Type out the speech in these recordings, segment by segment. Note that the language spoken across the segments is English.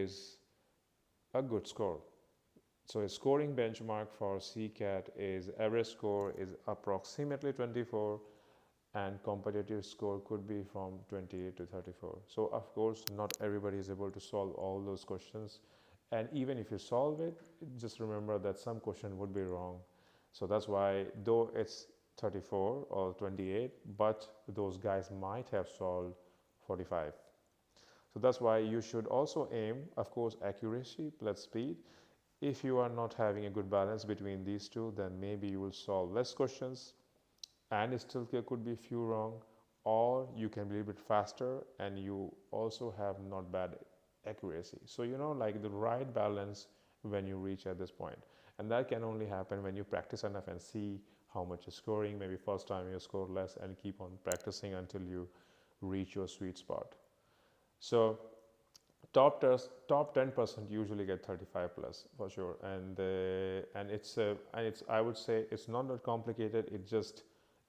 is a good score. So a scoring benchmark for CCAT is average score is approximately 24, and competitive score could be from 28 to 34. So of course not everybody is able to solve all those questions, and even if you solve it, just remember that some question would be wrong. So that's why, though it's 34 or 28, but those guys might have solved 45. So that's why you should also aim, of course, accuracy plus speed. If you are not having a good balance between these two, then maybe you will solve less questions and still there could be a few wrong, or you can be a little bit faster and you also have not bad accuracy. So like the right balance when you reach at this point, and that can only happen when you practice enough and see how much you're scoring. Maybe first time you score less and keep on practicing until you reach your sweet spot. So top 10% usually get 35 plus for sure, and it's I would say it's not that complicated. It just,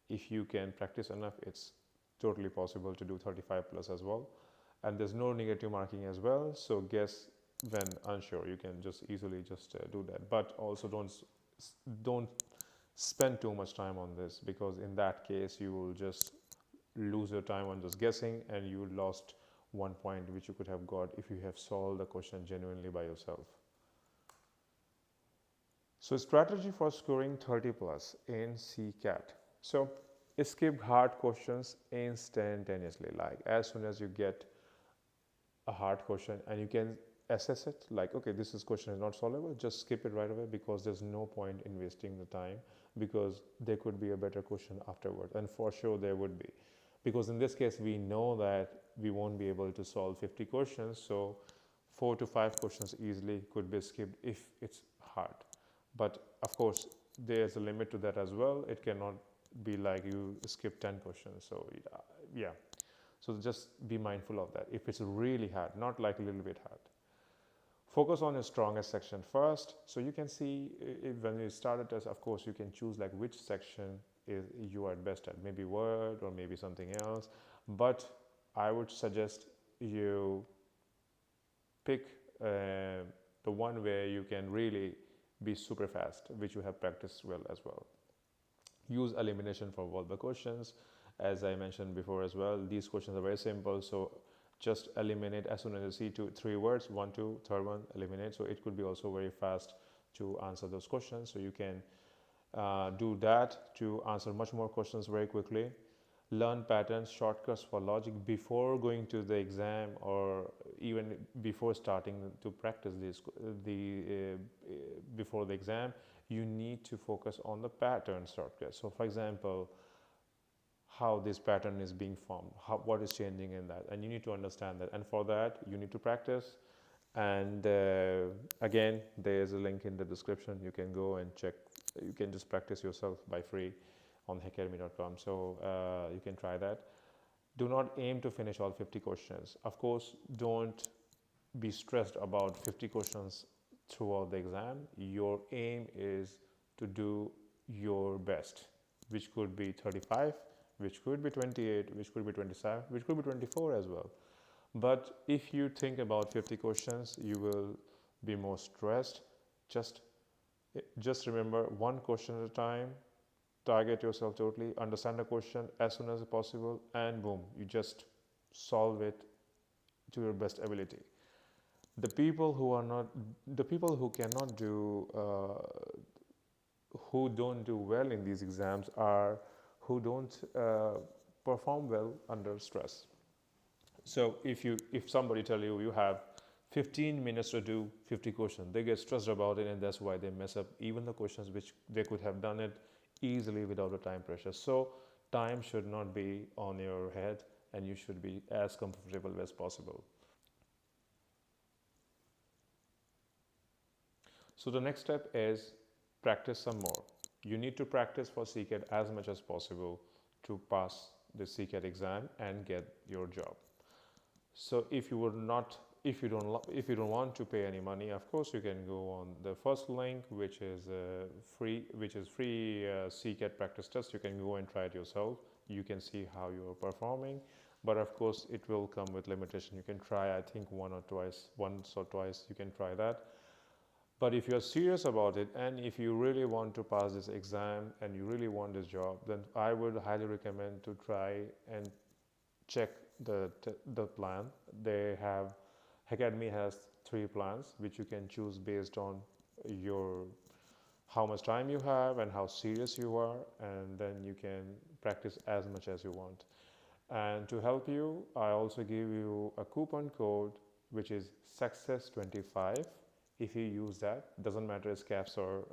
if you can practice enough, it's totally possible to do 35 plus as well. And there's no negative marking as well, so guess when unsure you can just easily just do that. But also don't spend too much time on this, because in that case you will just lose your time on just guessing, and you lost 1 point which you could have got if you have solved the question genuinely by yourself. So strategy for scoring 30 plus in CCAT. So skip hard questions instantaneously, like as soon as you get a hard question and you can assess it, like okay, this question is not solvable, just skip it right away, because there's no point in wasting the time, because there could be a better question afterwards, and for sure there would be, because in this case we know that we won't be able to solve 50 questions, so 4 to 5 questions easily could be skipped if it's hard. But of course there's a limit to that as well. It cannot be like you skip 10 questions. So yeah, so just be mindful of that. If it's really hard, not like a little bit hard, focus on your strongest section first. So you can see when you start a test, of course you can choose like which section is you are best at, maybe word or maybe something else, but I would suggest you pick the one where you can really be super fast, which you have practiced well as well. Use elimination for all the questions. As I mentioned before as well, these questions are very simple, so just eliminate as soon as you see 3 words, 1, 2, third one, eliminate. So it could be also very fast to answer those questions. So you can do that to answer much more questions very quickly. Learn patterns, shortcuts for logic before going to the exam, or even before starting to practice this before the exam. You need to focus on the pattern shortcuts. So for example, how this pattern is being formed, what is changing in that, and you need to understand that, and for that you need to practice. And again, there is a link in the description. You can go and check. You can just practice yourself by free on hackacademy.com. So you can try that. Do not aim to finish all 50 questions. Of course, don't be stressed about 50 questions throughout the exam. Your aim is to do your best, which could be 35, which could be 28, which could be 27, which could be 24 as well. But if you think about 50 questions, you will be more stressed. Just remember, one question at a time. Target yourself totally, understand the question as soon as possible, and boom, you just solve it to your best ability. The people who cannot do, who don't do well in these exams are who don't perform well under stress. So if somebody tell you have 15 minutes to do 50 questions, they get stressed about it, and that's why they mess up even the questions which they could have done it easily without the time pressure. So time should not be on your head, and you should be as comfortable as possible. So the next step is practice some more. You need to practice for CCAT as much as possible to pass the CCAT exam and get your job. So if you don't want to pay any money, of course you can go on the first link, which is free CCAT practice test. You can go and try it yourself. you can see how you are performing. But of course it will come with limitation. You can try, I think, once or twice you can try that. But if you're serious about it, and if you really want to pass this exam and you really want this job, then I would highly recommend to try and check the plan. They have, Academy has 3 plans which you can choose based on your how much time you have and how serious you are, and then you can practice as much as you want. And to help you, I also give you a coupon code which is success25. If you use that, doesn't matter it's caps or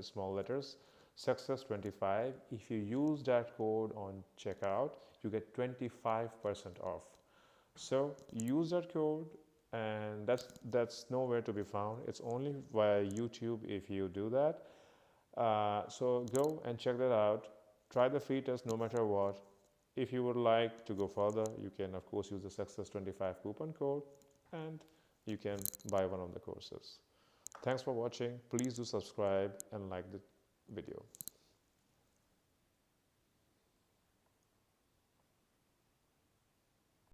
small letters, success25. If you use that code on checkout, you get 25% off. So use that code, and that's nowhere to be found. It's only via YouTube if you do that. So go and check that out. Try the free test no matter what. If you would like to go further, you can of course use the success25 coupon code and you can buy one of the courses. Thanks for watching. Please do subscribe and like the video.